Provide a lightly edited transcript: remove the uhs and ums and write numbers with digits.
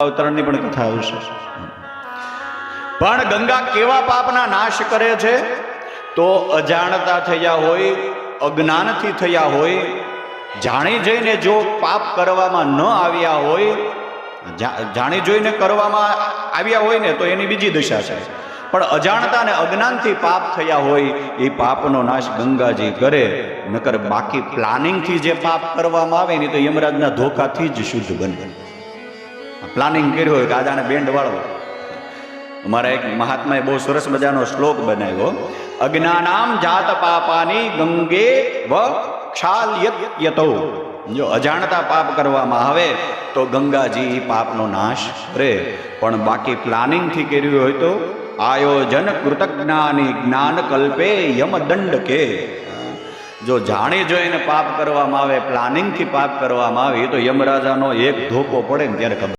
અવતરણની પણ કથા આવશે. પણ ગંગા કેવા પાપના નાશ કરે છે? તો અજાણતા થયા હોય, અજ્ઞાનથી થયા હોય, જાણી જોઈને જો પાપ કરવામાં ન આવ્યા હોય, જાણી જોઈને કરવામાં આવ્યા હોય ને તો એની બીજી દશા છે. પણ અજાણતા અને અજ્ઞાનથી પાપ થયા હોય એ પાપનો નાશ ગંગાજી કરે. નકર બાકી પ્લાનિંગથી જે પાપ કરવામાં આવે ને તો યમરાજના ધોકાથી જ શુદ્ધ બને. પ્લાનિંગ કર્યું હોય કે આજાને બેન્ડ વાળો. અમારા એક મહાત્માએ બહુ સરસ મજાનો શ્લોક બનાવ્યો, અજ્ઞાનામ જાત પાપાની ગંગે વ ક્ષાલ્યતો. જો અજાણતા પાપ કરવામાં આવે તો ગંગાજી પાપનો નાશ કરે. પણ બાકી પ્લાનિંગથી કર્યું હોય તો આયોજન કૃતજ્ઞાની જ્ઞાન કલ્પે યમદંડ કે. જો જાણી જોઈને પાપ કરવામાં આવે, પ્લાનિંગથી પાપ કરવામાં આવે તો યમરાજાનો એક ધોકો પડે ને ત્યારે ખબર